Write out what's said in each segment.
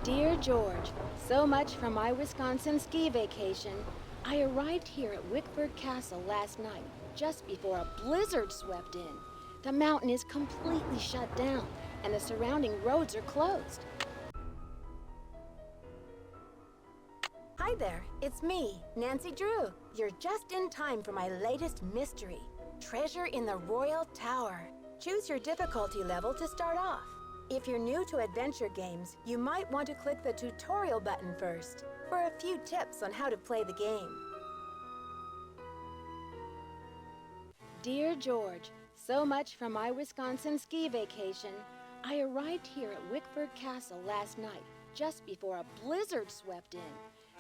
Dear George, so much for my Wisconsin ski vacation. I arrived here at Wickford Castle last night, just before a blizzard swept in. The mountain is completely shut down, and the surrounding roads are closed. Hi there, it's me, Nancy Drew. You're just in time for my latest mystery, Treasure in the Royal Tower. Choose your difficulty level to start off. If you're new to adventure games, you might want to click the tutorial button first for a few tips on how to play the game. Dear George, so much for my Wisconsin ski vacation. I arrived here at Wickford Castle last night, just before a blizzard swept in.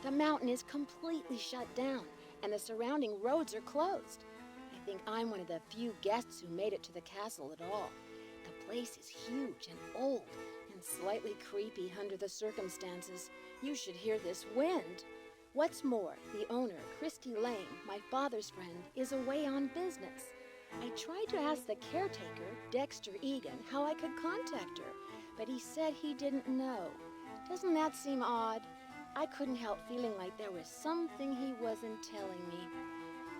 The mountain is completely shut down, and the surrounding roads are closed. I think I'm one of the few guests who made it to the castle at all. The place is huge and old and slightly creepy under the circumstances. You should hear this wind. What's more, the owner, Christy Lane, my father's friend, is away on business. I tried to ask the caretaker, Dexter Egan, how I could contact her, but he said he didn't know. Doesn't that seem odd? I couldn't help feeling like there was something he wasn't telling me.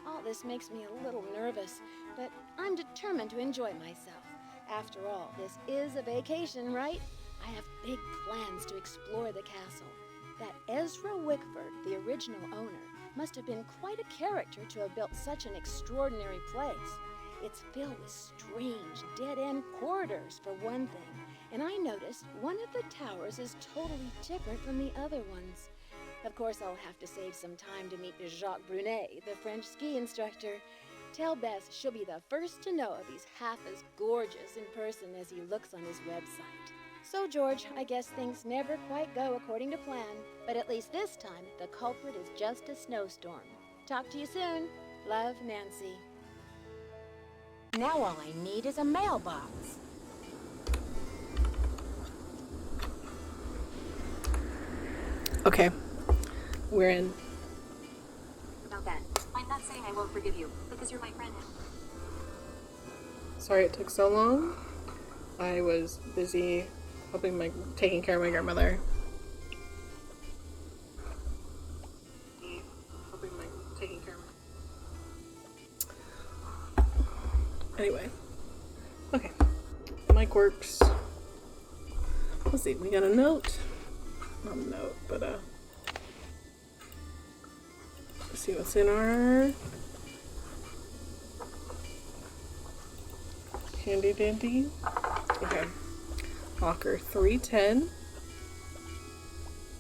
All this makes me a little nervous, but I'm determined to enjoy myself. After all, this is a vacation, right? I have big plans to explore the castle. That Ezra Wickford, the original owner, must have been quite a character to have built such an extraordinary place. It's filled with strange, dead-end corridors, for one thing, and I noticed one of the towers is totally different from the other ones. Of course, I'll have to save some time to meet Jacques Brunet, the French ski instructor. Tell Bess she'll be the first to know if he's half as gorgeous in person as he looks on his website. So, George, I guess things never quite go according to plan, but at least this time, the culprit is just a snowstorm. Talk to you soon. Love, Nancy. Now all I need is a mailbox. Okay, we're in. About that, I'm not saying I won't forgive you, because you're my friend now. Sorry it took so long. I was busy taking care of my grandmother. Anyway, okay, mic works. Let's see, we got a note. Not a note, but let's see what's in our handy dandy. Okay, locker 310,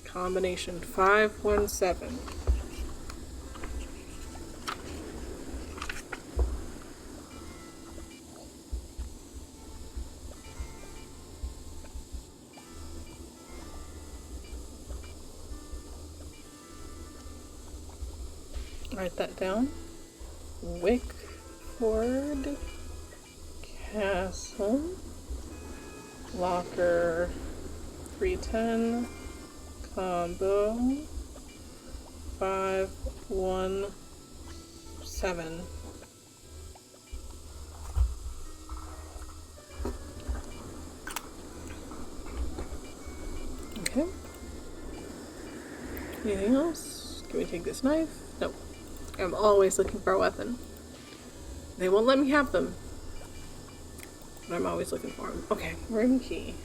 combination 517. Write that down. Wickford Castle, locker 310, combo 517. Okay. Anything else? Can we take this knife? Nope. I'm always looking for a weapon. They won't let me have them, but I'm always looking for them. Okay, room key.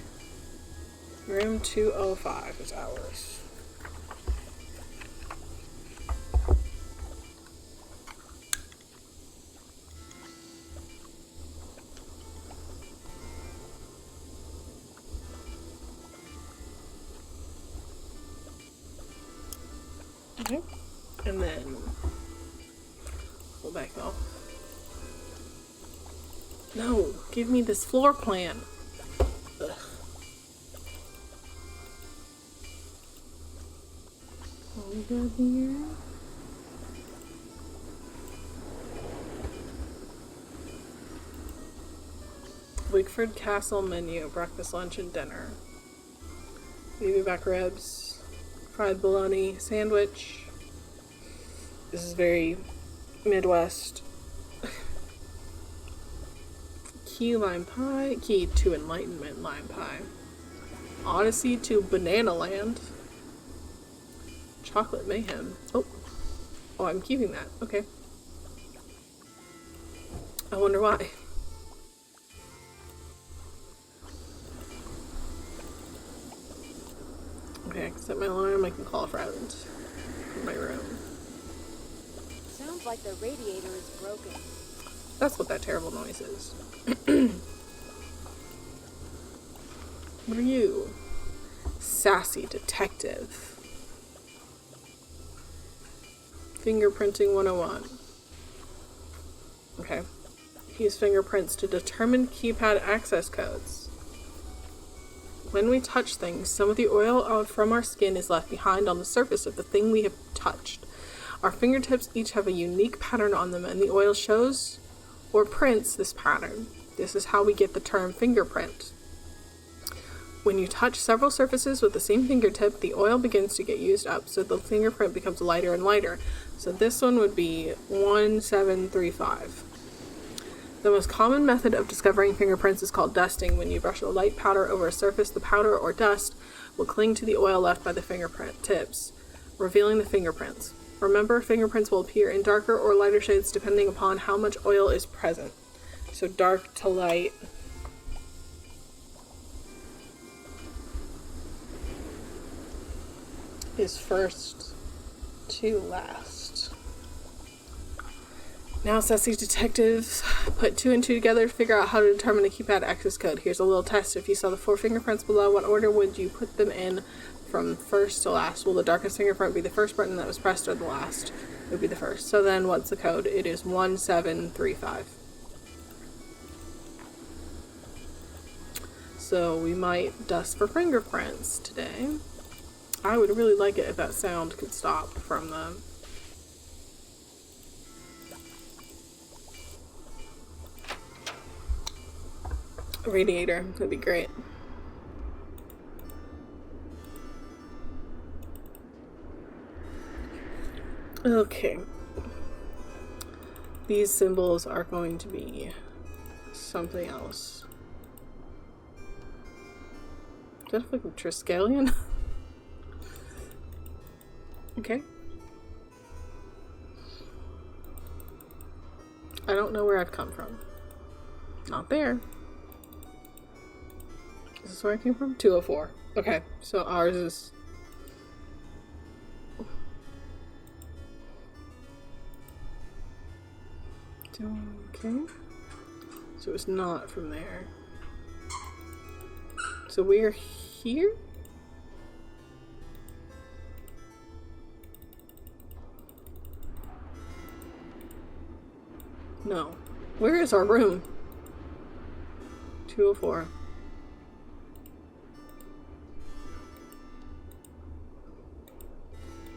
Room 205 is ours. Okay, and then pull back off. No, give me this floor plan. Ugh. What we got here? Wickford Castle menu, breakfast, lunch, and dinner. Baby back ribs, fried bologna sandwich. This is very Midwest. Key lime pie, key to enlightenment lime pie. Odyssey to Banana Land. Chocolate Mayhem. Oh, I'm keeping that. Okay. I wonder why. Okay, I can set my alarm. I can call a friend from my room. Sounds like the radiator is broken. That's what that terrible noise is. What are you? Sassy detective. Fingerprinting 101. Okay. Use fingerprints to determine keypad access codes. When we touch things, some of the oil out from our skin is left behind on the surface of the thing we have touched. Our fingertips each have a unique pattern on them, and the oil shows or prints this pattern. This is how we get the term fingerprint. When you touch several surfaces with the same fingertip, the oil begins to get used up, so the fingerprint becomes lighter and lighter. So this one would be 1735. The most common method of discovering fingerprints is called dusting. When you brush a light powder over a surface, the powder or dust will cling to the oil left by the fingerprint tips, revealing the fingerprints. Remember, fingerprints will appear in darker or lighter shades depending upon how much oil is present. So dark to light. Is first to last. Now, sassy detectives put 2 and 2 together to figure out how to determine a keypad access code. Here's a little test. If you saw the 4 fingerprints below, what order would you put them in from first to last? Will the darkest fingerprint be the first button that was pressed, or the last would be the first? So then what's the code? It is 1735. So we might dust for fingerprints today. I would really like it if that sound could stop from the radiator. That'd be great. Okay. These symbols are going to be something else. Is that like a Triskelion? Okay. I don't know where I've come from. Not there. Is this where I came from? 204. Okay, so ours is... Okay. So it's not from there. So we're here? No. Where is our room? 204.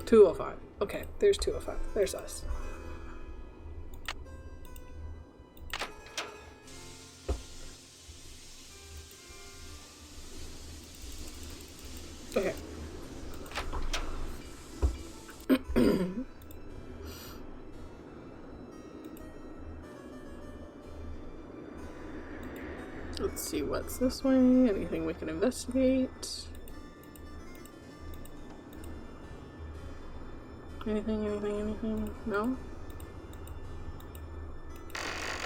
$205. Okay, there's 205. There's us. Okay. Let's see what's this way. Anything we can investigate? Anything? No?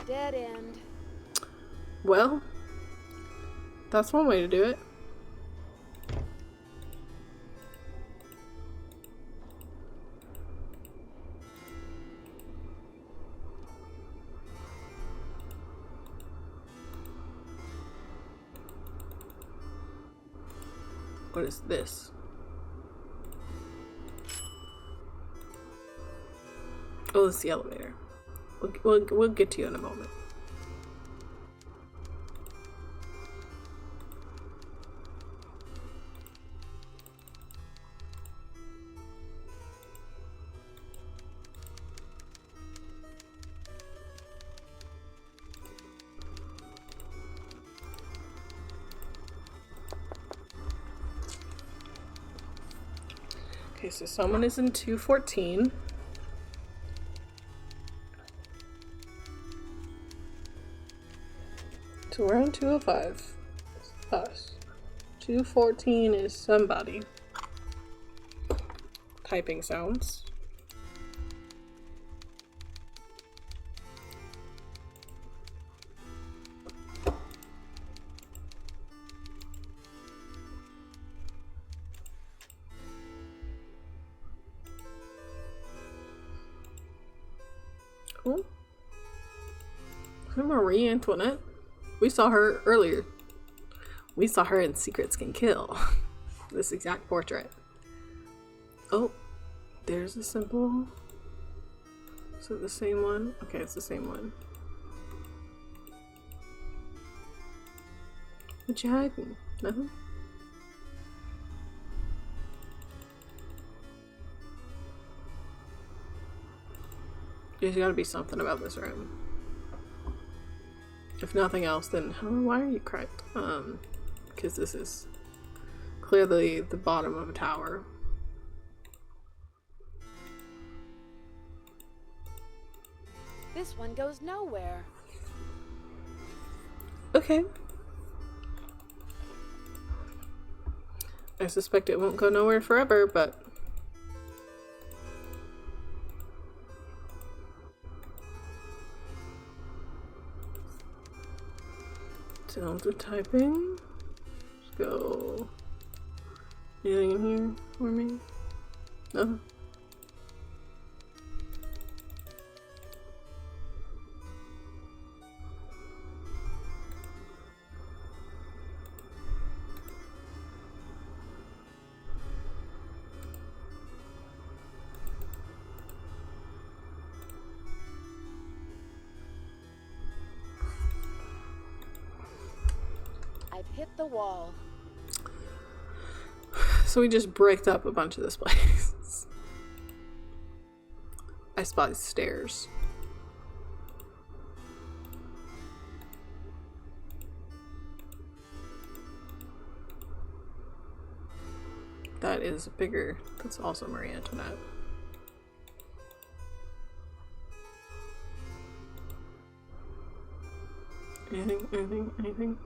Dead end. Well, that's one way to do it. What is this? Oh, it's the elevator. We'll get to you in a moment. Okay, so someone is in 214. So we're on 205. Us. 214 is somebody. Typing sounds. Cool. Marie Antoinette. We saw her earlier. We saw her in Secrets Can Kill. This exact portrait. Oh, there's a symbol. Is it the same one? Okay, it's the same one. What you hiding? Nothing? There's gotta be something about this room. If nothing else, then why are you cracked? Because this is clearly the bottom of a tower. This one goes nowhere. Okay. I suspect it won't go nowhere forever, but... Sounds of typing. Let's go. Anything in here for me? No. I've hit the wall. So we just bricked up a bunch of this place. I spot stairs. That is bigger. That's also Marie Antoinette. Anything?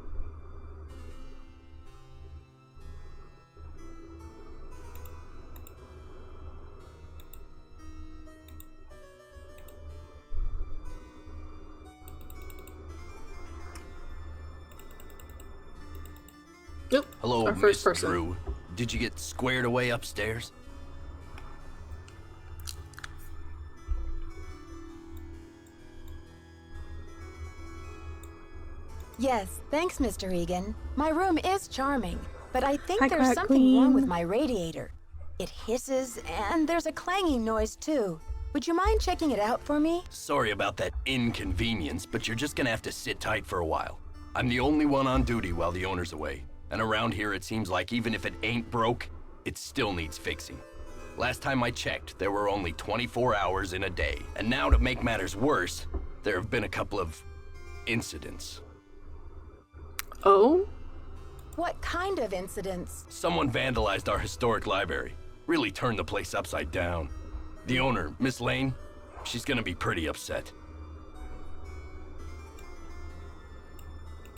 Yep. Hello, our first Miss person. Drew. Did you get squared away upstairs? Yes, thanks, Mr. Egan. My room is charming, but I think Hi, there's Crack something wrong with Queen. my radiator. It hisses, and there's a clanging noise, too. Would you mind checking it out for me? Sorry about that inconvenience, but you're just gonna have to sit tight for a while. I'm the only one on duty while the owner's away. And around here it seems like even if it ain't broke, it still needs fixing. Last time I checked, there were only 24 hours in a day. And now to make matters worse, there have been a couple of incidents. Oh? What kind of incidents? Someone vandalized our historic library. Really turned the place upside down. The owner, Miss Lane, she's gonna be pretty upset.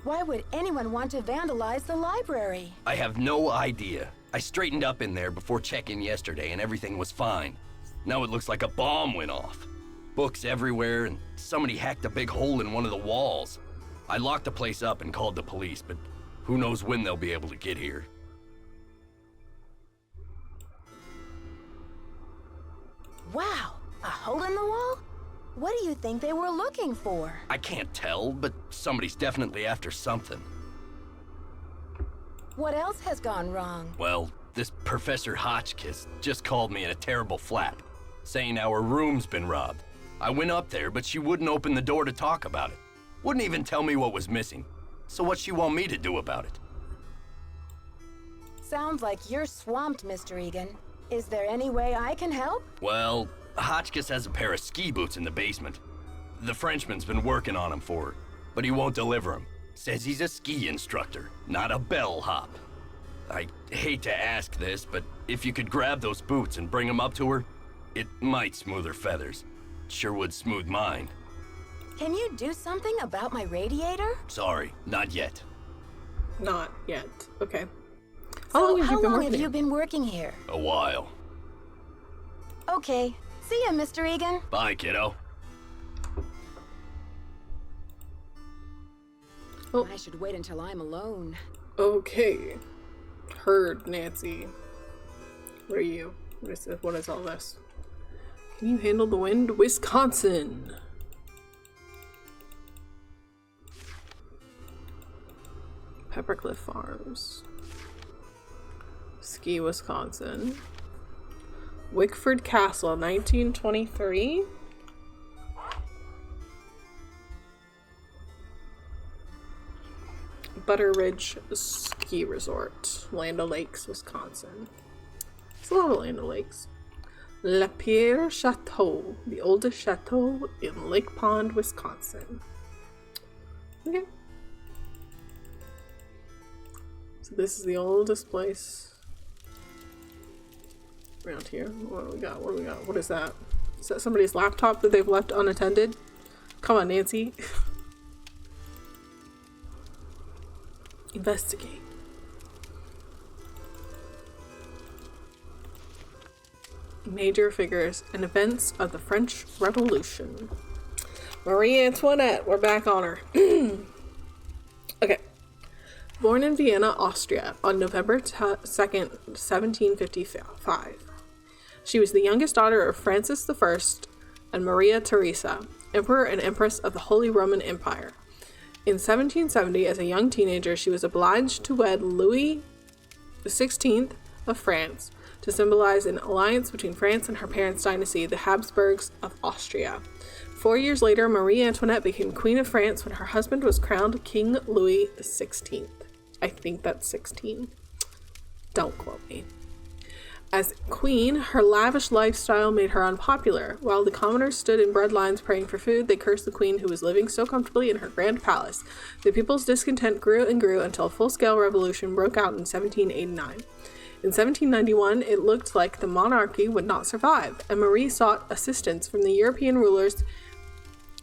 Why would anyone want to vandalize the library? I have no idea. I straightened up in there before check-in yesterday and everything was fine. Now it looks like a bomb went off. Books everywhere and somebody hacked a big hole in one of the walls. I locked the place up and called the police, but who knows when they'll be able to get here. Wow, a hole in the wall? What do you think they were looking for? I can't tell, but somebody's definitely after something. What else has gone wrong? Well, this Professor Hotchkiss just called me in a terrible flap, saying our room's been robbed. I went up there, but she wouldn't open the door to talk about it. Wouldn't even tell me what was missing. So what's she want me to do about it? Sounds like you're swamped, Mr. Egan. Is there any way I can help? Well, Hotchkiss has a pair of ski boots in the basement. The Frenchman's been working on them for her, but he won't deliver them. Says he's a ski instructor, not a bellhop. I hate to ask this, but if you could grab those boots and bring them up to her, it might smooth her feathers. Sure would smooth mine. Can you do something about my radiator? Sorry, not yet. Not yet. Okay. How long have How you been long working have here? you been working here? A while. Okay. See ya, Mr. Egan. Bye, kiddo. Oh. I should wait until I'm alone. Okay. Heard, Nancy. What are you? What is this? What is all this? Can you handle the wind? Wisconsin. Peppercliff Farms. Ski, Wisconsin. Wickford Castle, 1923. Butter Ridge Ski Resort, Land O'Lakes, Wisconsin. There's a lot of Land O'Lakes. La Pierre Chateau, the oldest chateau in Lake Pond, Wisconsin. Okay. So this is the oldest place around here. What do we got? What do we got? What is that? Is that somebody's laptop that they've left unattended? Come on, Nancy. Investigate. Major figures and events of the French Revolution. Marie Antoinette, we're back on her. Okay. Born in Vienna, Austria, on November 2nd, 1755. She was the youngest daughter of Francis I and Maria Theresa, Emperor and Empress of the Holy Roman Empire. In 1770, as a young teenager, she was obliged to wed Louis XVI of France to symbolize an alliance between France and her parents' dynasty, the Habsburgs of Austria. 4 years later, Marie Antoinette became Queen of France when her husband was crowned King Louis XVI. I think that's 16. Don't quote me. As queen, her lavish lifestyle made her unpopular. While the commoners stood in bread lines praying for food, they cursed the queen who was living so comfortably in her grand palace. The people's discontent grew and grew until a full-scale revolution broke out in 1789. In 1791, it looked like the monarchy would not survive, and Marie sought assistance from the European rulers.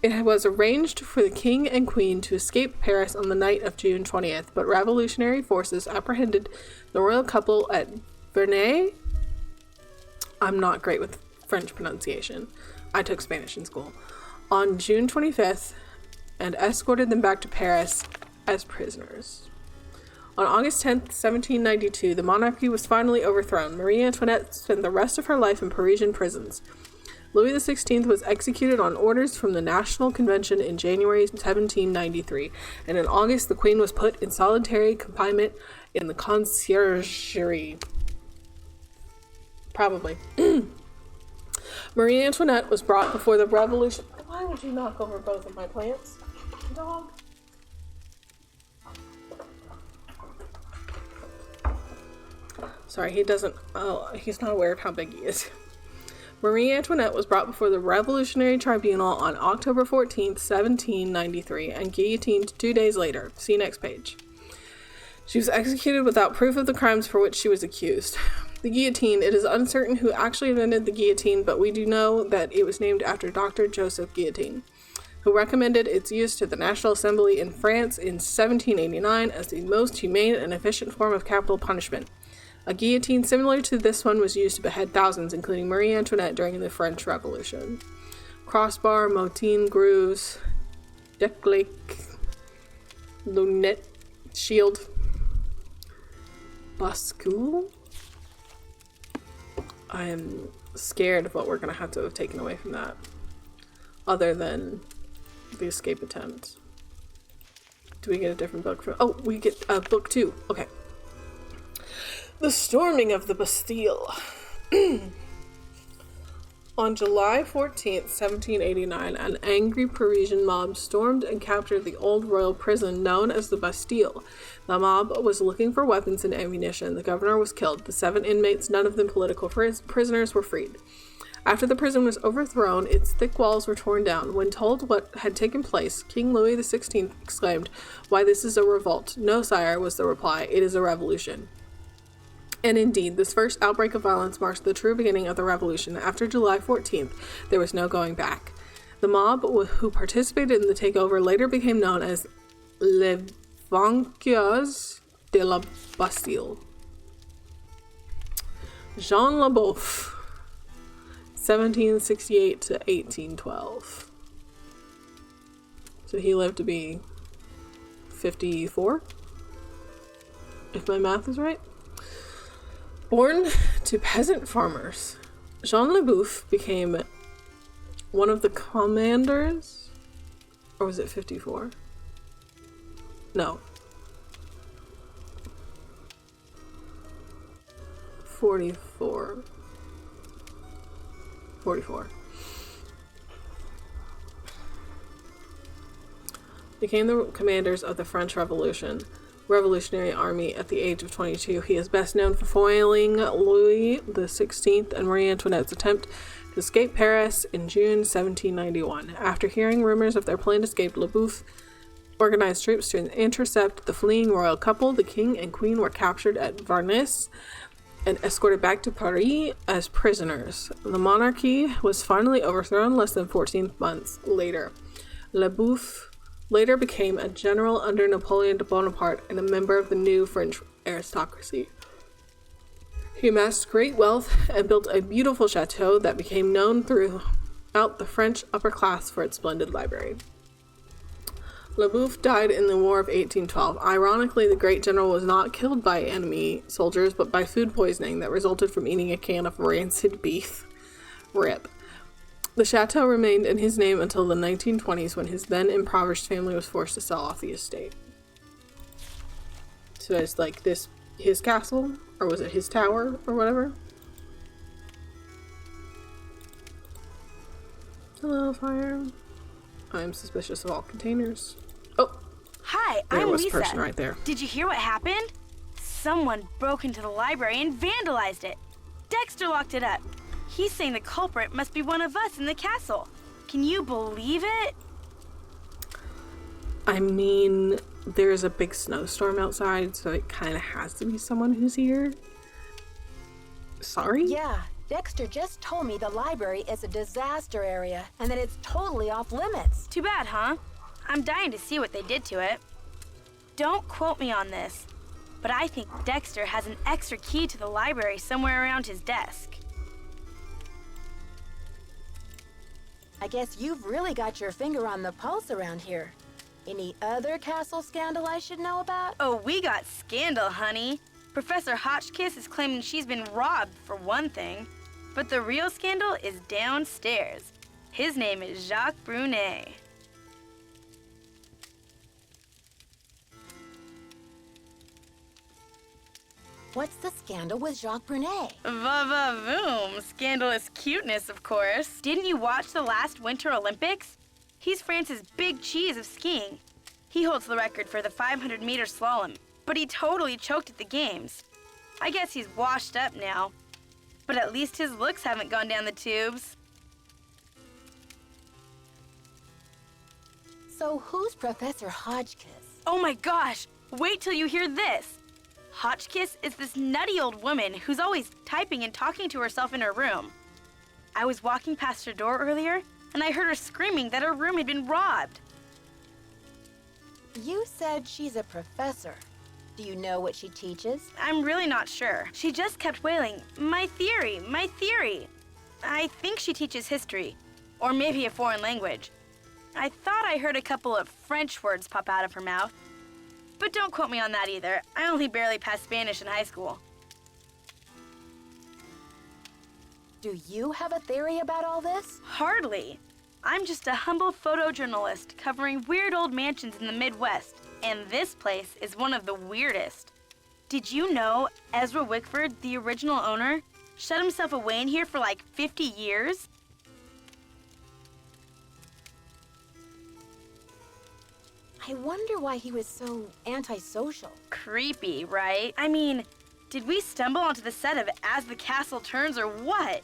It was arranged for the king and queen to escape Paris on the night of June 20th, but revolutionary forces apprehended the royal couple at Vernay. I'm not great with French pronunciation. I took Spanish in school. On June 25th, and escorted them back to Paris as prisoners. On August 10th, 1792, the monarchy was finally overthrown. Marie Antoinette spent the rest of her life in Parisian prisons. Louis XVI was executed on orders from the National Convention in January 1793, and in August the Queen was put in solitary confinement in the conciergerie. Probably. Marie Antoinette was brought before the revolution. Why would you knock over both of my plants, dog? Sorry, he's not aware of how big he is. Marie Antoinette was brought before the Revolutionary Tribunal on October 14th, 1793, and guillotined 2 days later. See next page. She was executed without proof of the crimes for which she was accused. The guillotine. It is uncertain who actually invented the guillotine, but we do know that it was named after Dr. Joseph Guillotin, who recommended its use to the National Assembly in France in 1789 as the most humane and efficient form of capital punishment. A guillotine similar to this one was used to behead thousands, including Marie Antoinette, during the French Revolution. Crossbar, motine, grooves, déclic, lunette, shield, bascule. I am scared of what we're going to have taken away from that, other than the escape attempt. Do we get a different book from? Oh, we get book 2. Okay. The storming of the Bastille. On July 14th, 1789, an angry Parisian mob stormed and captured the old royal prison known as the Bastille. The mob was looking for weapons and ammunition. The governor was killed. The 7 inmates, none of them political prisoners, were freed. After the prison was overthrown, its thick walls were torn down. When told what had taken place, King Louis XVI exclaimed, "Why, this is a revolt." "No, sire," was the reply. "It is a revolution." And indeed, this first outbreak of violence marked the true beginning of the revolution. After July 14th, there was no going back. The mob who participated in the takeover later became known as Les Vainqueurs de la Bastille. Jean Leboeuf, 1768 to 1812. So he lived to be 54, if my math is right. Born to peasant farmers, Jean Leboeuf became one of the commanders, or was it 54? No. 44. Became the commanders of the French Revolutionary Army at the age of 22. He is best known for foiling Louis XVI and Marie Antoinette's attempt to escape Paris in June 1791. After hearing rumors of their planned escape, Leboeuf organized troops to intercept the fleeing royal couple. The king and queen were captured at Varnes and escorted back to Paris as prisoners. The monarchy was finally overthrown less than 14 months later. Leboeuf later became a general under Napoleon Bonaparte and a member of the new French aristocracy. He amassed great wealth and built a beautiful chateau that became known throughout the French upper class for its splendid library. Leboeuf died in the War of 1812. Ironically, the great general was not killed by enemy soldiers, but by food poisoning that resulted from eating a can of rancid beef. RIP. The chateau remained in his name until the 1920s, when his then impoverished family was forced to sell off the estate. So it's like this, his castle, or was it his tower, or whatever? Hello, fire. I'm suspicious of all containers. Oh, Hi, there I'm was Lisa. a person right there. Did you hear what happened? Someone broke into the library and vandalized it. Dexter locked it up. He's saying the culprit must be one of us in the castle. Can you believe it? I mean, there's a big snowstorm outside, so it kind of has to be someone who's here. Sorry? Yeah, Dexter just told me the library is a disaster area and that it's totally off limits. Too bad, huh? I'm dying to see what they did to it. Don't quote me on this, but I think Dexter has an extra key to the library somewhere around his desk. I guess you've really got your finger on the pulse around here. Any other castle scandal I should know about? Oh, we got scandal, honey. Professor Hotchkiss is claiming she's been robbed, for one thing. But the real scandal is downstairs. His name is Jacques Brunet. What's the scandal with Jacques Brunet? Va-va-voom. Scandalous cuteness, of course. Didn't you watch the last Winter Olympics? He's France's big cheese of skiing. He holds the record for the 500-meter slalom, but he totally choked at the games. I guess he's washed up now, but at least his looks haven't gone down the tubes. So who's Professor Hotchkiss? Oh my gosh, wait till you hear this. Hotchkiss is this nutty old woman who's always typing and talking to herself in her room. I was walking past her door earlier, and I heard her screaming that her room had been robbed. You said she's a professor. Do you know what she teaches? I'm really not sure. She just kept wailing, "My theory, my theory." I think she teaches history, or maybe a foreign language. I thought I heard a couple of French words pop out of her mouth. But don't quote me on that either. I only barely passed Spanish in high school. Do you have a theory about all this? Hardly. I'm just a humble photojournalist covering weird old mansions in the Midwest, and this place is one of the weirdest. Did you know Ezra Wickford, the original owner, shut himself away in here for like 50 years? I wonder why he was so antisocial. Creepy, right? I mean, did we stumble onto the set of As the Castle Turns or what?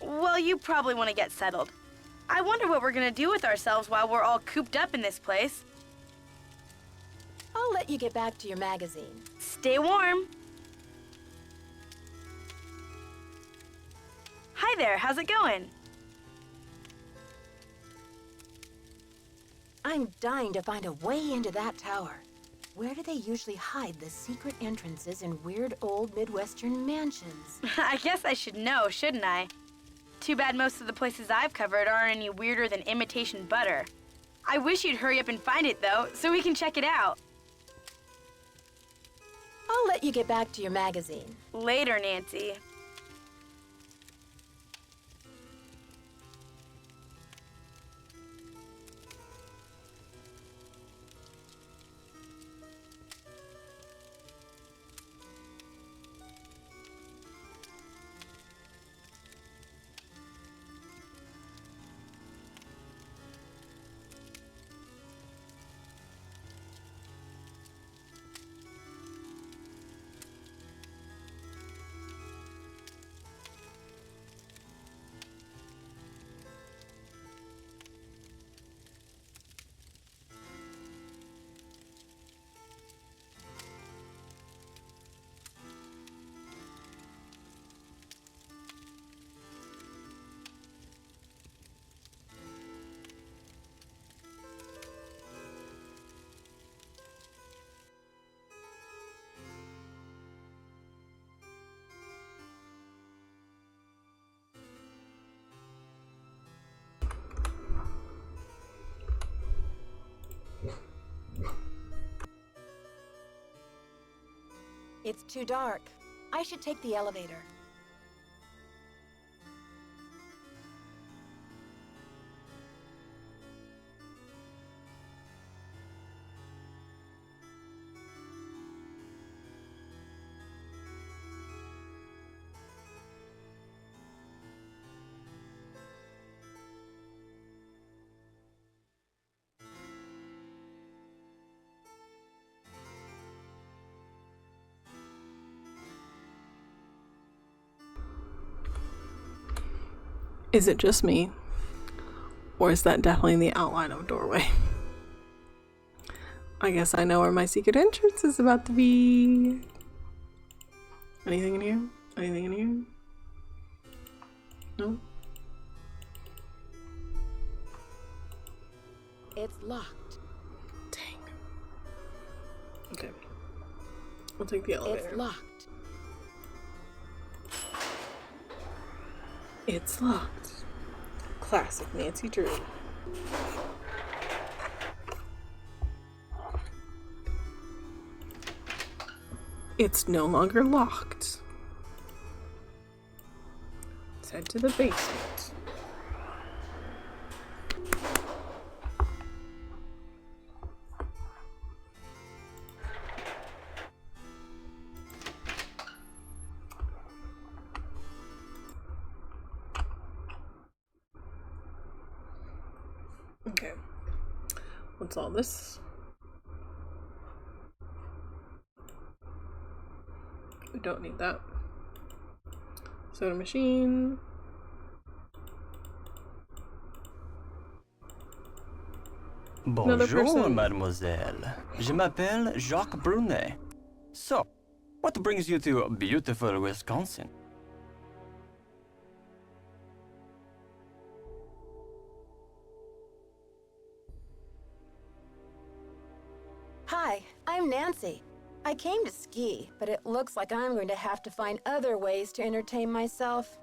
Well, you probably want to get settled. I wonder what we're gonna do with ourselves while we're all cooped up in this place. I'll let you get back to your magazine. Stay warm. Hi there, how's it going? I'm dying to find a way into that tower. Where do they usually hide the secret entrances in weird old Midwestern mansions? I guess I should know, shouldn't I? Too bad most of the places I've covered aren't any weirder than imitation butter. I wish you'd hurry up and find it, though, so we can check it out. I'll let you get back to your magazine. Later, Nancy. It's too dark. I should take the elevator. Is it just me? Or is that definitely the outline of a doorway? I guess I know where my secret entrance is about to be. Anything in here? Anything in here? No? It's locked. Dang. Okay. We'll take the elevator. It's locked. It's locked. Classic Nancy Drew. It's no longer locked. Let's head to the basement. Okay. What's all this? We don't need that. Soda machine. Bonjour, mademoiselle. Je m'appelle Jacques Brunet. So, what brings you to beautiful Wisconsin? Hi, I'm Nancy. I came to ski, but it looks like I'm going to have to find other ways to entertain myself.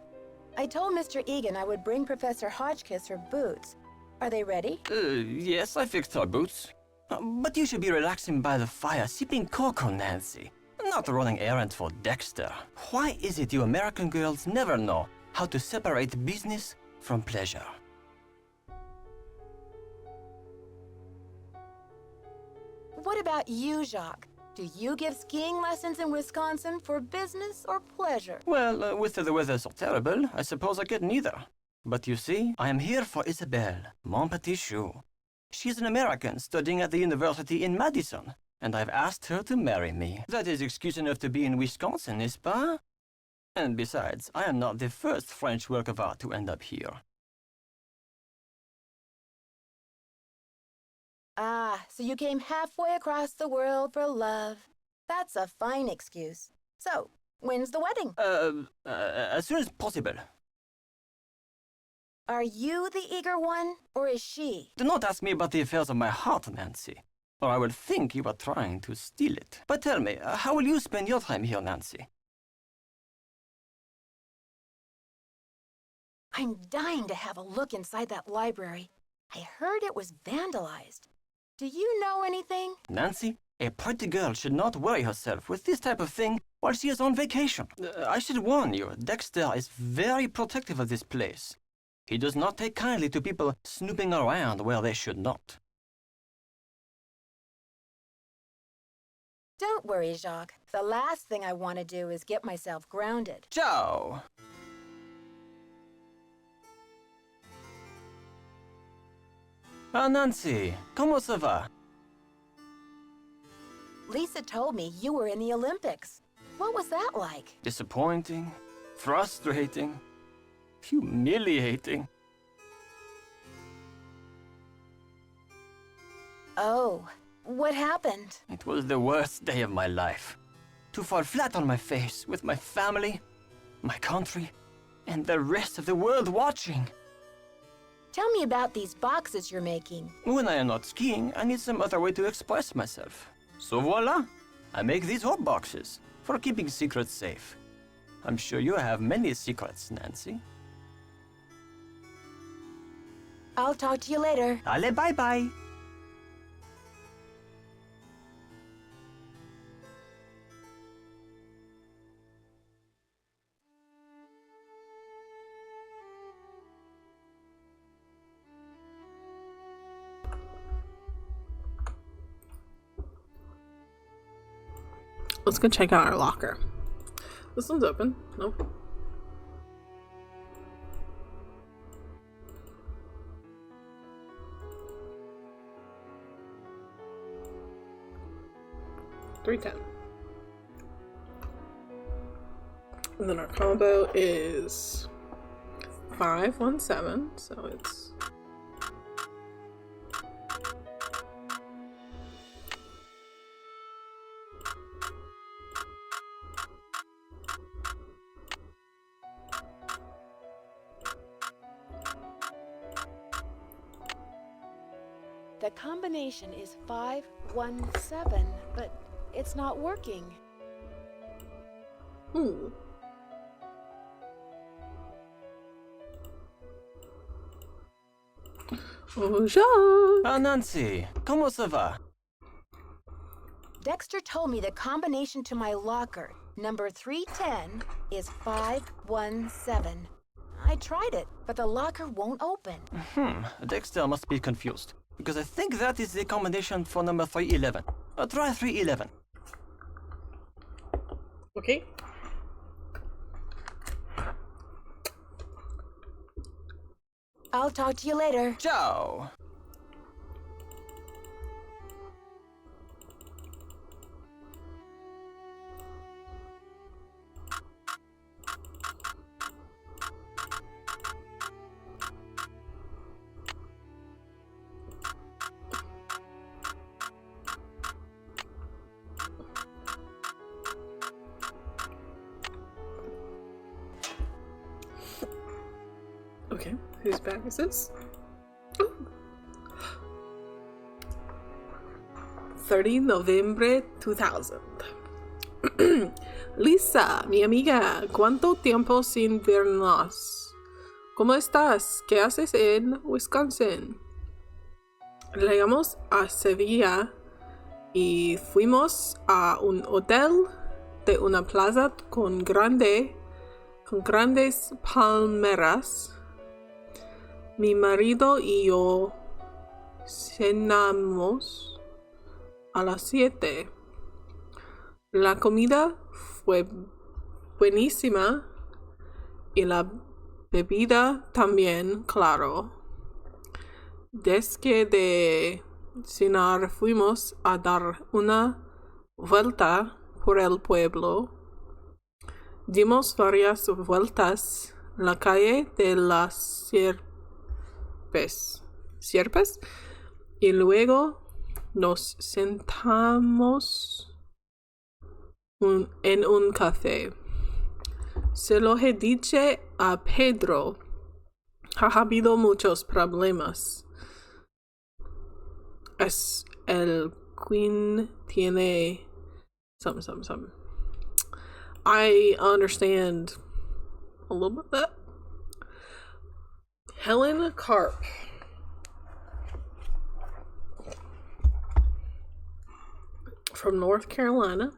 I told Mr. Egan I would bring Professor Hotchkiss her boots. Are they ready? Yes, I fixed our boots. But you should be relaxing by the fire, sipping cocoa, Nancy. Not running errands for Dexter. Why is it you American girls never know how to separate business from pleasure? What about you, Jacques? Do you give skiing lessons in Wisconsin for business or pleasure? Well, with the weather so terrible, I suppose I get neither. But you see, I am here for Isabelle, mon petit chou. She's an American studying at the university in Madison, and I've asked her to marry me. That is excuse enough to be in Wisconsin, n'est-ce pas? And besides, I am not the first French work of art to end up here. Ah, so you came halfway across the world for love. That's a fine excuse. So, when's the wedding? As soon as possible. Are you the eager one, or is she? Do not ask me about the affairs of my heart, Nancy. or I would think you were trying to steal it. But tell me, how will you spend your time here, Nancy? I'm dying to have a look inside that library. I heard it was vandalized. Do you know anything? Nancy, a pretty girl should not worry herself with this type of thing while she is on vacation. I should warn you, Dexter is very protective of this place. He does not take kindly to people snooping around where they should not. Don't worry, Jacques. The last thing I want to do is get myself grounded. Ciao! Ah, Nancy, comment ça va? Lisa told me you were in the Olympics. What was that like? Disappointing, frustrating, humiliating. Oh, what happened? It was the worst day of my life. To fall flat on my face with my family, my country, and the rest of the world watching. Tell me about these boxes you're making. When I am not skiing, I need some other way to express myself. So voila, I make these hot boxes for keeping secrets safe. I'm sure you have many secrets, Nancy. I'll talk to you later. Allez, bye-bye. Let's go check out our locker. This one's open. Nope. $310. And then our combo is 517, so it's The combination is 517, but it's not working. Bonjour. Ah, Nancy, comment ça va? Dexter told me the combination to my locker, number 310, is 517. I tried it, but the locker won't open. Dexter must be confused, because I think that is the combination for number 311. Try 311. Okay. I'll talk to you later. Ciao! Okay, whose bag is this? 30 Noviembre 2000. Lisa, mi amiga, ¿cuánto tiempo sin vernos? ¿Cómo estás? ¿Qué haces en Wisconsin? Llegamos a Sevilla y fuimos a un hotel de una plaza con grandes palmeras. Mi marido y yo cenamos a las 7. La comida fue buenísima y la bebida también, claro. Después de cenar fuimos a dar una vuelta por el pueblo. Dimos varias vueltas en la calle de las sierpes y luego nos sentamos en un café. Se lo he dicho a Pedro. Ha habido muchos problemas. Es el Queen tiene something, something, something. I understand a little bit of that. Helen Carp. From North Carolina.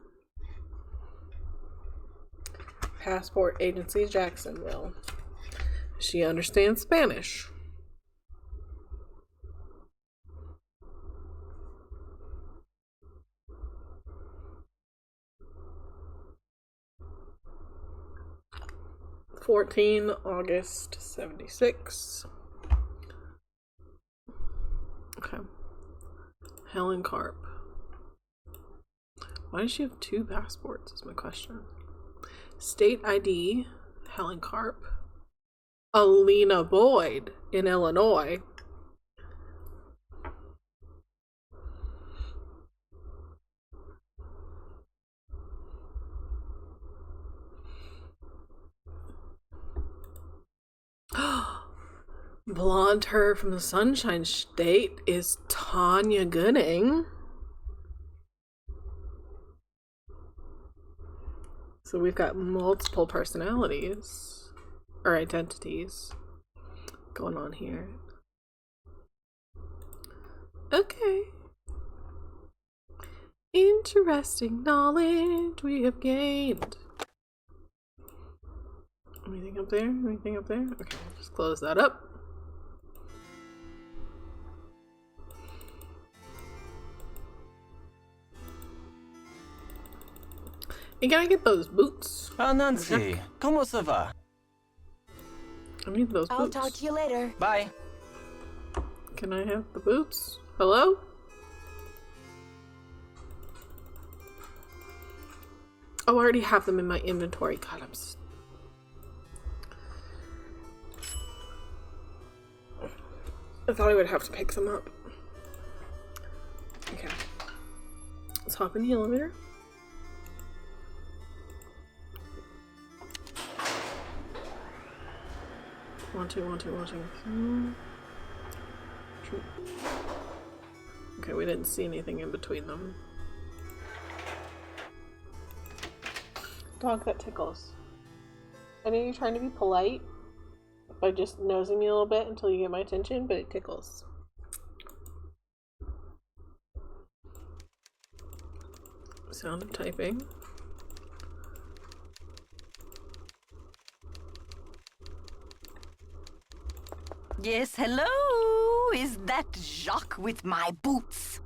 Passport Agency, Jacksonville. She understands Spanish. August 76. Okay. Helen Carp. Why does she have 2 passports is my question. State ID, Helen Carp. Alina Boyd in Illinois. Blonde hair from the Sunshine State is Tanya Gooding. So we've got multiple personalities or identities going on here. Okay. Interesting knowledge we have gained. Anything up there? Anything up there? Okay, just close that up. And can I get those boots? Ah, Nancy, ¿cómo se va? I need those boots. I'll talk to you later. Bye. Can I have the boots? Hello? Oh, I already have them in my inventory. God, I thought I would have to pick some up. Okay. Let's hop in the elevator. One, two. Okay, we didn't see anything in between them. Dog that tickles. I know you're trying to be polite by just nosing me a little bit until you get my attention, but it tickles. Sound of typing. Yes, hello? Is that Jacques with my boots?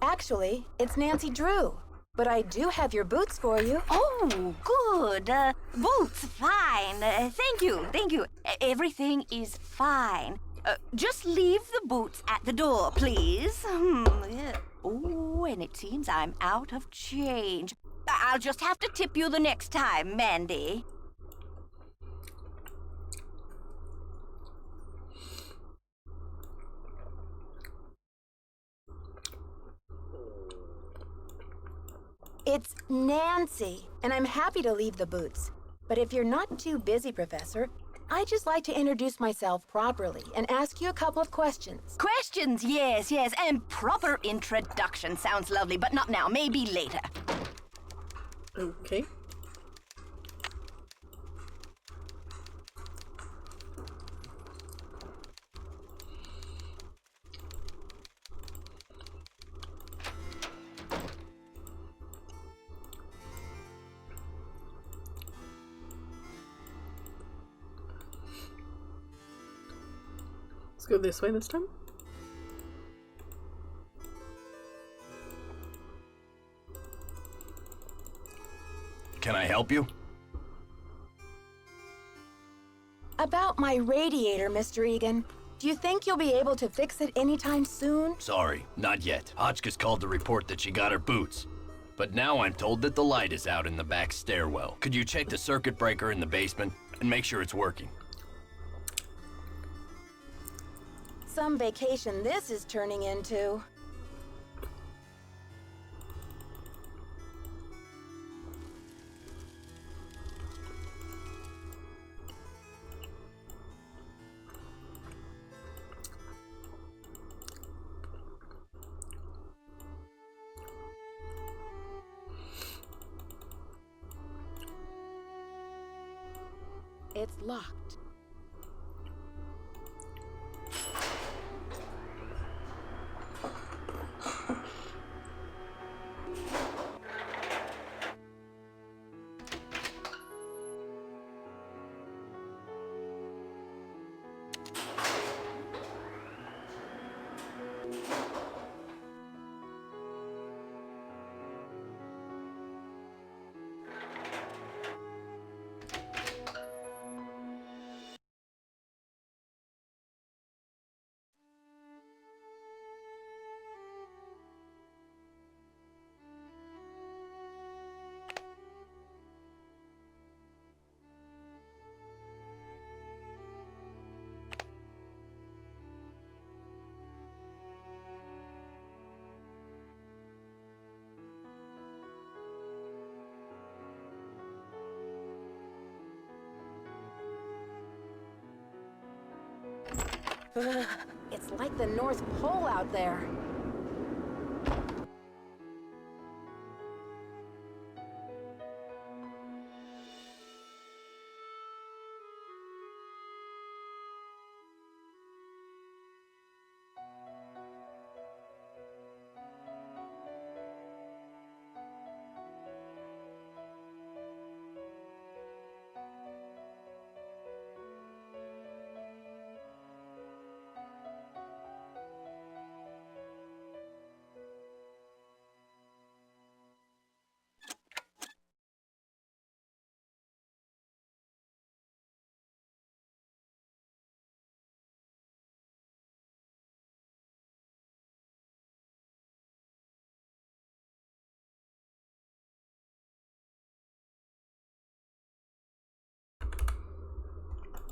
Actually, it's Nancy Drew. But I do have your boots for you. Oh, good. Boots, fine. Thank you. Everything is fine. Just leave the boots at the door, please. Yeah. Oh, and it seems I'm out of change. I'll just have to tip you the next time, Mandy. It's Nancy, and I'm happy to leave the boots. But if you're not too busy, Professor, I'd just like to introduce myself properly and ask you a couple of questions. Questions, yes, and proper introduction sounds lovely, but not now, maybe later. Okay. Let's go this way this time. Can I help you? About my radiator, Mr. Egan. Do you think you'll be able to fix it anytime soon? Sorry, not yet. Hotchkiss called to report that she got her boots. But now I'm told that the light is out in the back stairwell. Could you check the circuit breaker in the basement and make sure it's working? Some vacation this is turning into. It's locked. Ugh, it's like the North Pole out there.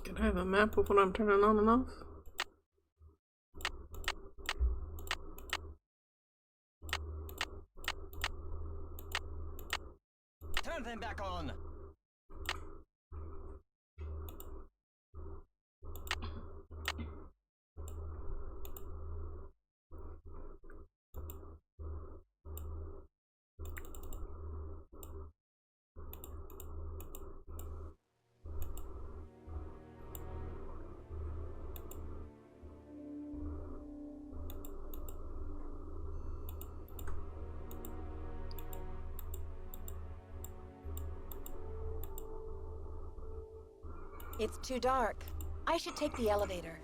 Can I have a map of what I'm turning on and off? Turn them back on! It's too dark. I should take the elevator.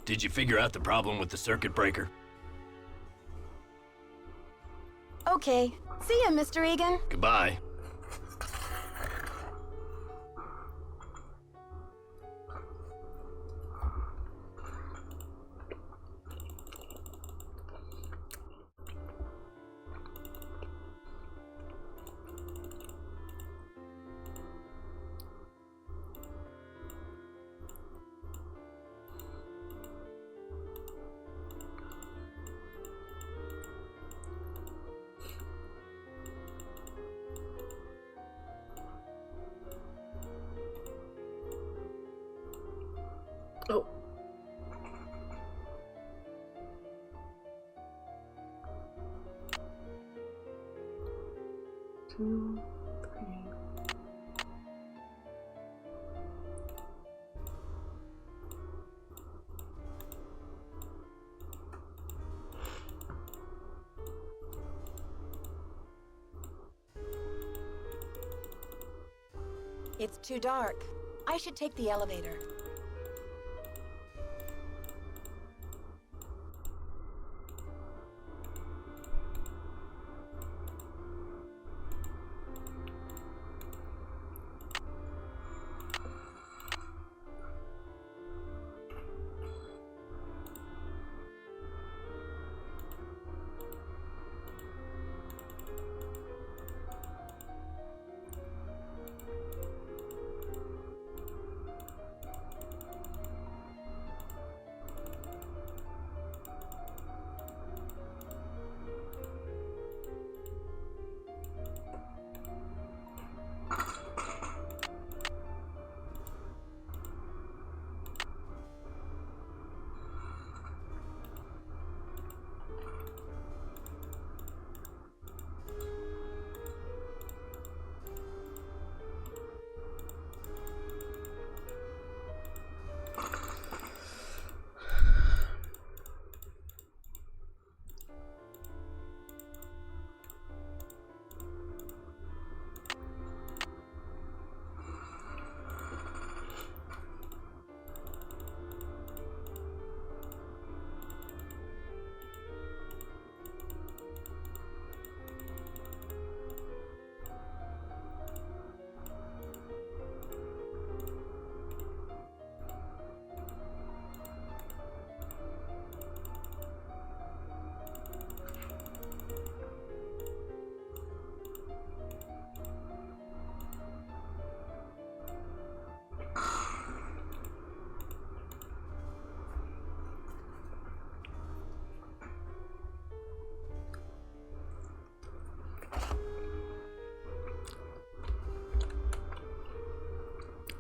Did you figure out the problem with the circuit breaker? Okay. See ya, Mr. Egan. Goodbye. Oh. Two, three. It's too dark. I should take the elevator.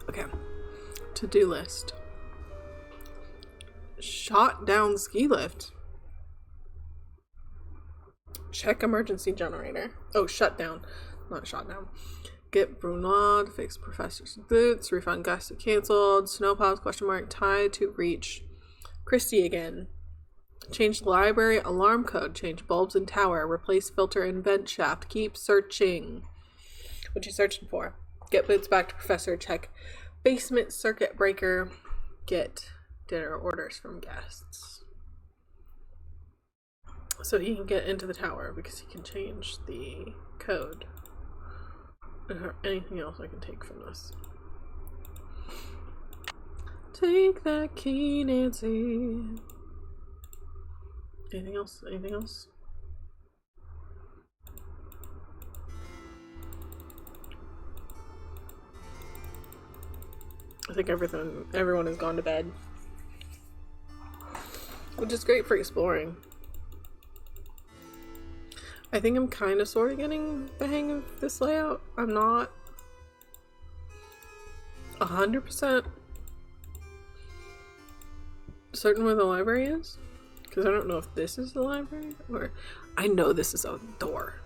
Okay. To-do list. Shot down ski lift. Check emergency generator. Oh, shut down. Not shot down. Get Brunad, fix professor's boots, refund guests canceled, snowplows, question mark, tie to reach. Christy again. Change library alarm code, change bulbs in tower, replace filter in vent shaft, keep searching. What you searching for? Get boots back to professor, check basement circuit breaker, get dinner orders from guests. So he can get into the tower because he can change the code. Is there anything else I can take from this? Take that key, Nancy. Anything else? Anything else? I think everyone has gone to bed. Which is great for exploring. I think I'm kind of sort of getting the hang of this layout. I'm not 100% certain where the library is. Because I don't know if this is the library or... I know this is a door.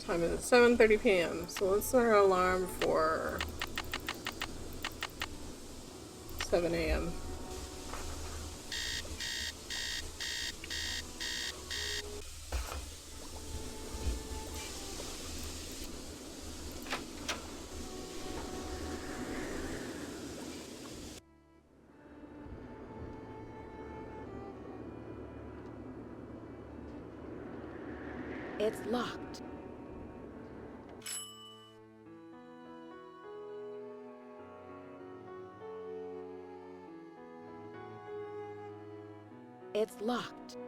Time is 7:30 p.m. So let's set our alarm for 7 a.m. It's locked. It's locked.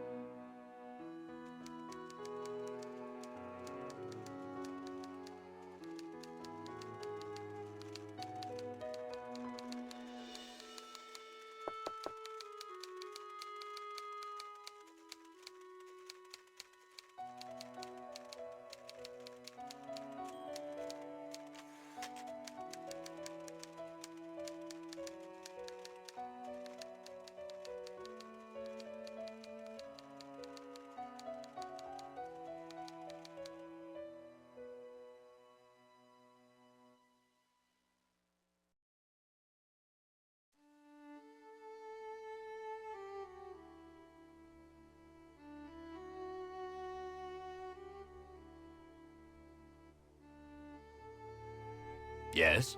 Yes?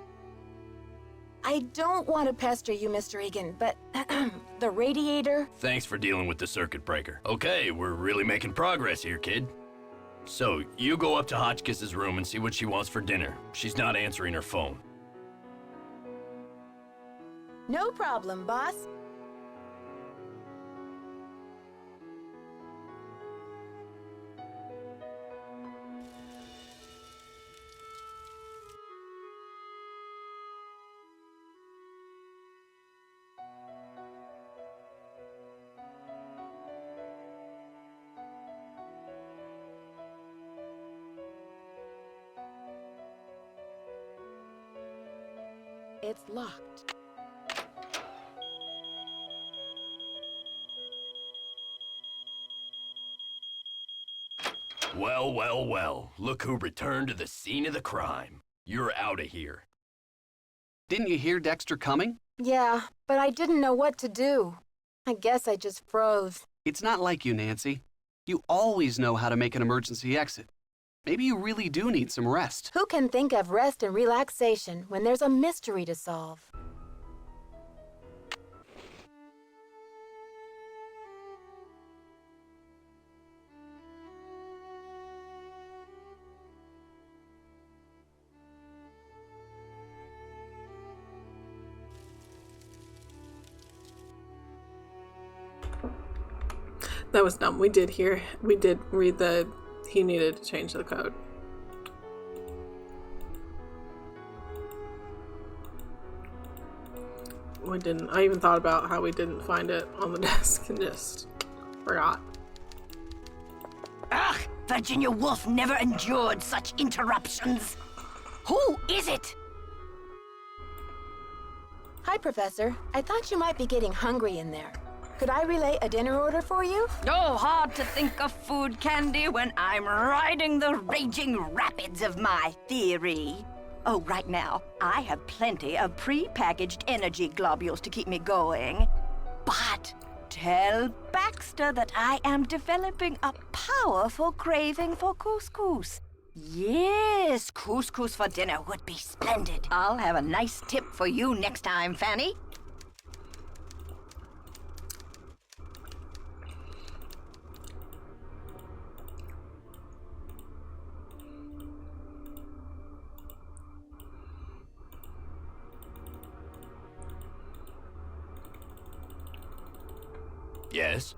I don't want to pester you, Mr. Egan, but the radiator... Thanks for dealing with the circuit breaker. Okay, we're really making progress here, kid. So, you go up to Hotchkiss's room and see what she wants for dinner. She's not answering her phone. No problem, boss. It's locked. Well, well, well. Look who returned to the scene of the crime. You're out of here. Didn't you hear Dexter coming? Yeah, but I didn't know what to do. I guess I just froze. It's not like you, Nancy. You always know how to make an emergency exit. Maybe you really do need some rest. Who can think of rest and relaxation when there's a mystery to solve? That was dumb. We did read he needed to change the code. We didn't. I even thought about how we didn't find it on the desk and just forgot. Ugh, Virginia Woolf never endured such interruptions. Who is it? Hi, Professor. I thought you might be getting hungry in there. Could I relay a dinner order for you? Oh, hard to think of food candy when I'm riding the raging rapids of my theory. Oh, right now, I have plenty of pre-packaged energy globules to keep me going. But tell Baxter that I am developing a powerful craving for couscous. Yes, couscous for dinner would be splendid. I'll have a nice tip for you next time, Fanny. Yes?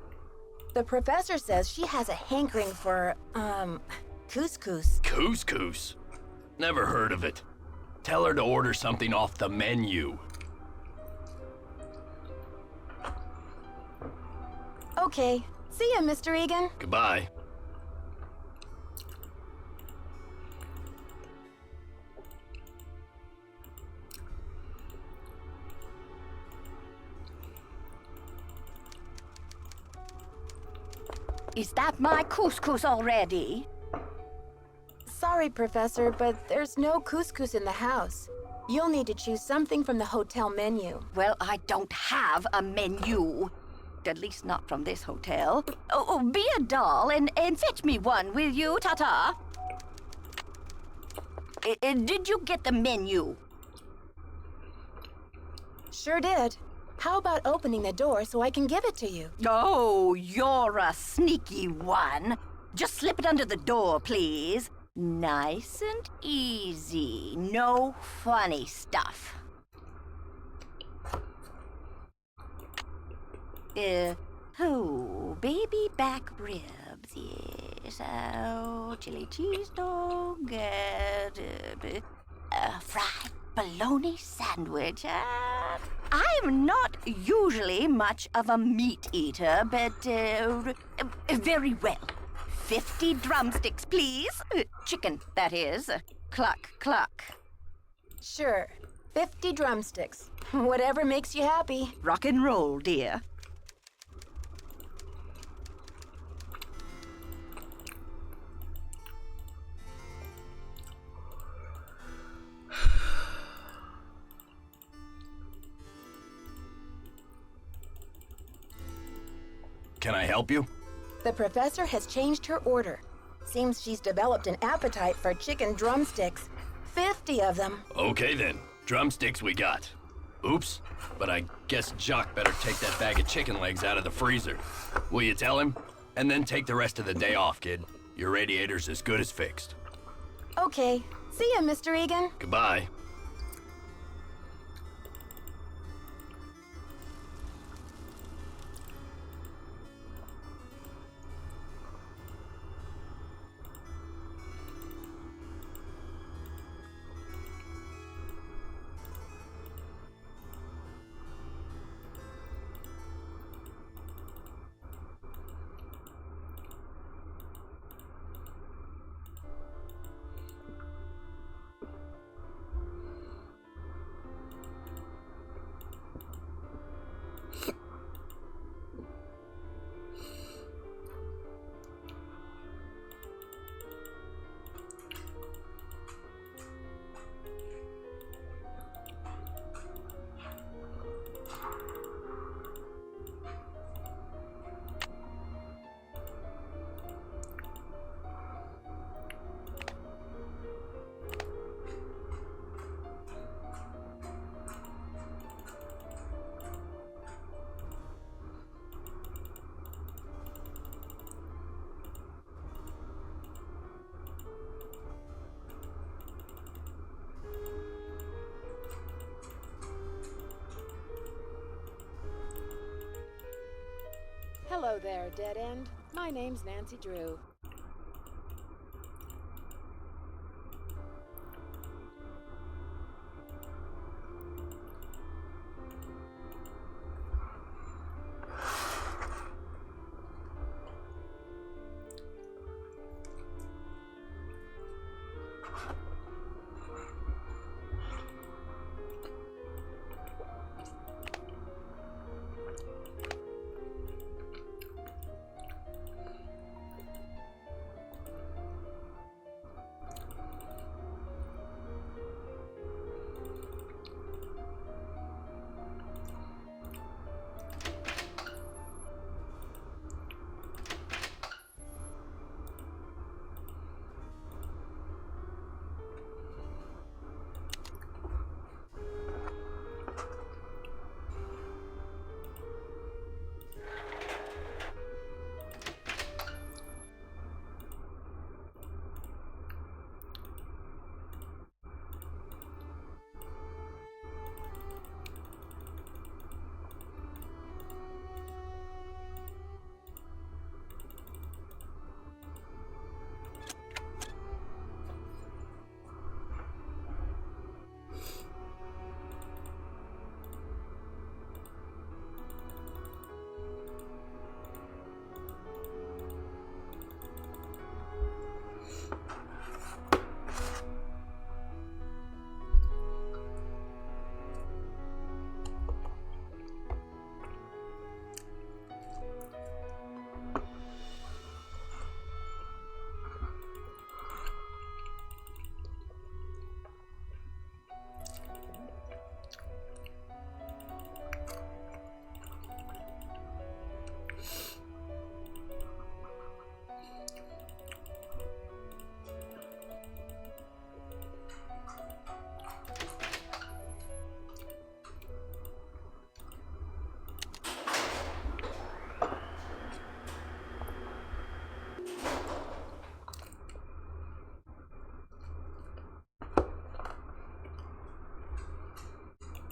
The professor says she has a hankering for, couscous. Couscous? Never heard of it. Tell her to order something off the menu. Okay. See ya, Mr. Egan. Goodbye. Is that my couscous already? Sorry, Professor, but there's no couscous in the house. You'll need to choose something from the hotel menu. Well, I don't have a menu. At least not from this hotel. Oh, be a doll and fetch me one, will you, Tata? Did you get the menu? Sure did. How about opening the door so I can give it to you? Oh, you're a sneaky one. Just slip it under the door, please. Nice and easy. No funny stuff. Baby back ribs, yes. Oh, chili cheese dog, fried bologna sandwich. I'm not usually much of a meat eater, but very well. 50 drumsticks, please. Chicken, that is. Cluck, cluck. Sure. 50 drumsticks. Whatever makes you happy. Rock and roll, dear. Can I help you? The professor has changed her order. Seems she's developed an appetite for chicken drumsticks. 50 of them. Okay then. Drumsticks we got. Oops, but I guess Jock better take that bag of chicken legs out of the freezer. Will you tell him? And then take the rest of the day off, kid. Your radiator's as good as fixed. Okay. See ya, Mr. Egan. Goodbye. Hello there, Dead End. My name's Nancy Drew.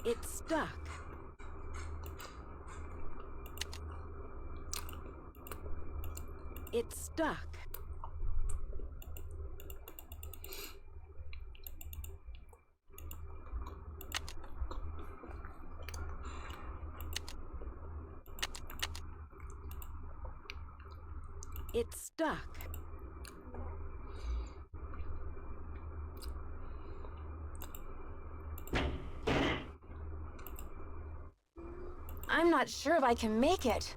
It's stuck. It's stuck. It's stuck. I'm not sure if I can make it.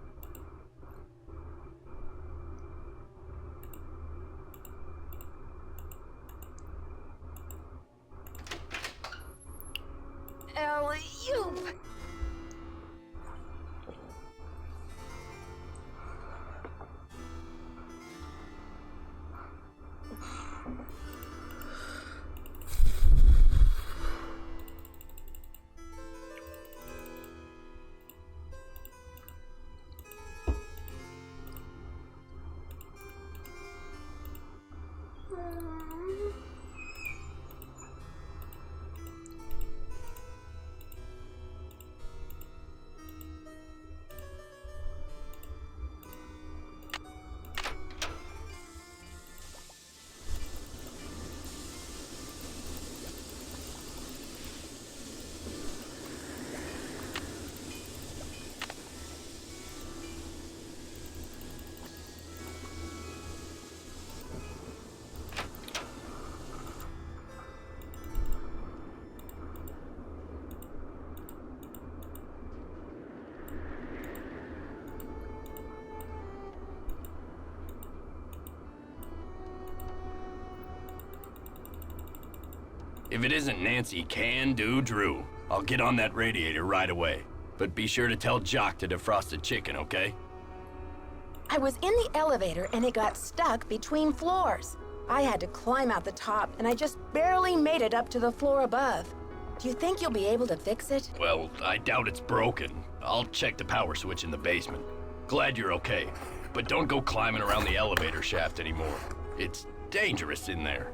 Alley-oop! If it isn't Nancy Can-Do Drew, I'll get on that radiator right away. But be sure to tell Jock to defrost the chicken, okay? I was in the elevator and it got stuck between floors. I had to climb out the top and I just barely made it up to the floor above. Do you think you'll be able to fix it? Well, I doubt it's broken. I'll check the power switch in the basement. Glad you're okay, but don't go climbing around the elevator shaft anymore. It's dangerous in there.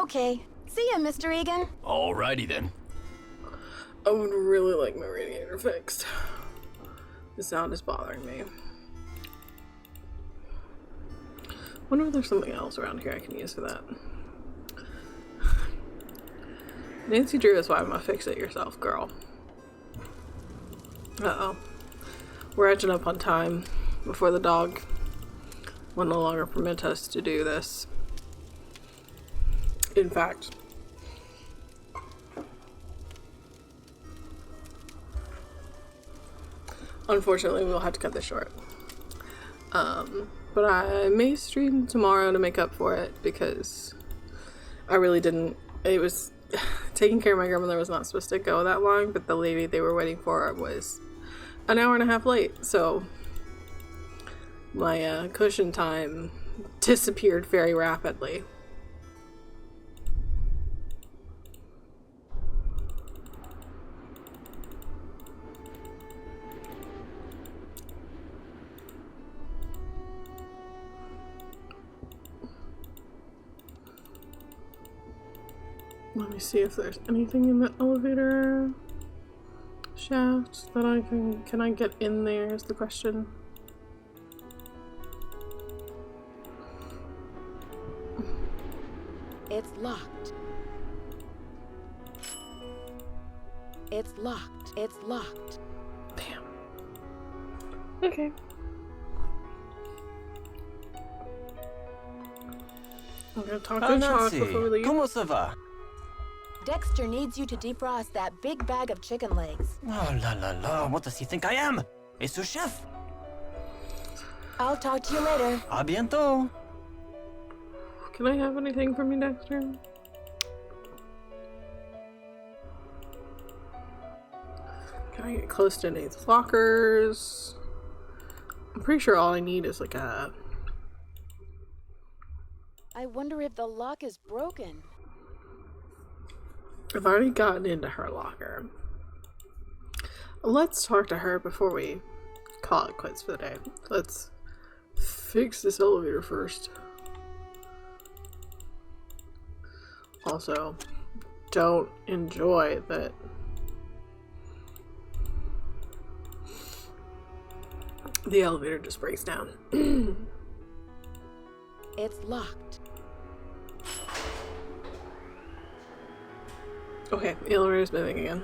Okay. See ya, Mr. Egan. Alrighty then. I would really like my radiator fixed. The sound is bothering me. Wonder if there's something else around here I can use for that. Nancy Drew is why I'm gonna fix it yourself, girl. Uh-oh. We're edging up on time before the dog will no longer permit us to do this. In fact, unfortunately, we'll have to cut this short. But I may stream tomorrow to make up for it because I really didn't. It was taking care of my grandmother was not supposed to go that long, but the lady they were waiting for was an hour and a half late, so my cushion time disappeared very rapidly. Let me see if there's anything in the elevator shaft that I can I get in there is the question. It's locked. It's locked. It's locked. Damn. Okay. I'm gonna talk to Chuck before we leave. Comment ça va? Dexter needs you to defrost that big bag of chicken legs. Oh la la la, what does he think I am? A sous chef? I'll talk to you later. A bientôt. Can I have anything from you, Dexter? Can I get close to any of these lockers? I'm pretty sure all I need is like a... I wonder if the lock is broken. I've already gotten into her locker. Let's talk to her before we call it quits for the day. Let's fix this elevator first. Also, don't enjoy that the elevator just breaks down. It's locked. Okay, the elevator's moving again.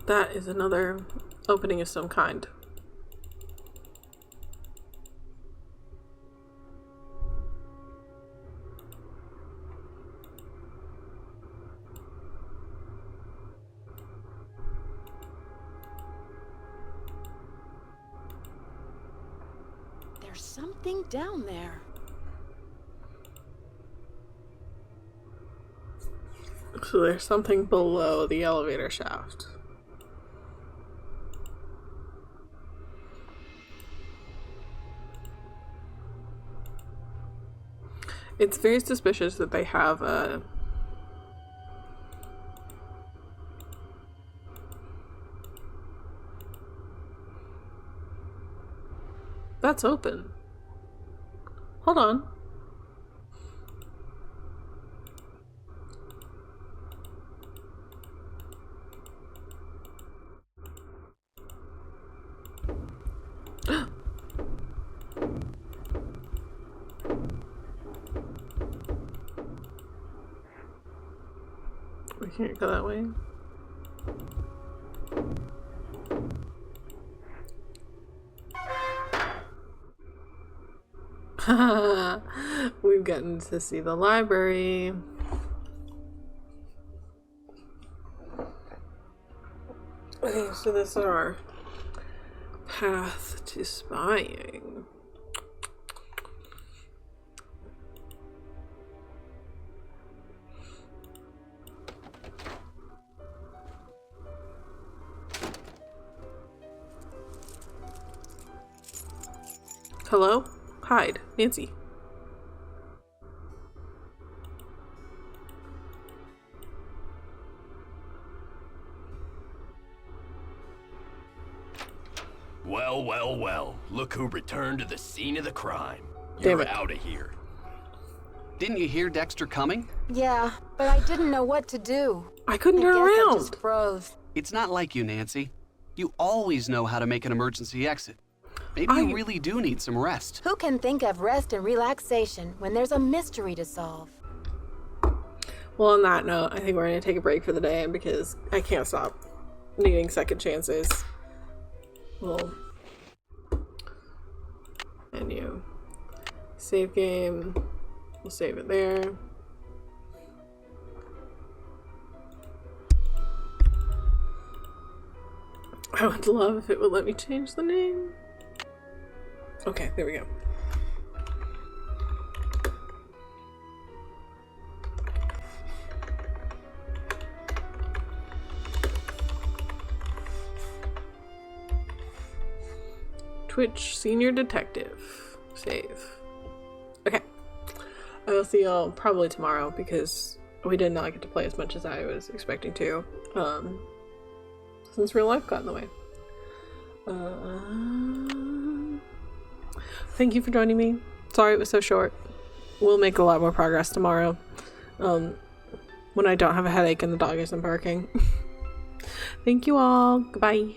That is another opening of some kind. There's something down there. So there's something below the elevator shaft. It's very suspicious that they have a... That's open. Hold on. We can't go that way. We've gotten to see the library. Okay, so this is our path to spying. Hello? Hide. Nancy. Well, well, well. Look who returned to the scene of the crime. Damn You're it. out of here. Didn't you hear Dexter coming? Yeah, but I didn't know what to do. I couldn't I turn guess I around. just froze. It's not like you, Nancy. You always know how to make an emergency exit. Maybe you really do need some rest. Who can think of rest and relaxation when there's a mystery to solve? Well, on that note, I think we're going to take a break for the day because I can't stop needing second chances. Well, menu. Save game. We'll save it there. I would love if it would let me change the name. Okay, there we go. Twitch Senior Detective. Save. Okay. I will see y'all probably tomorrow because we did not get to play as much as I was expecting to. Since real life got in the way. Thank you for joining me. Sorry it was so short. We'll make a lot more progress tomorrow. When I don't have a headache and the dog isn't barking. Thank you all. Goodbye.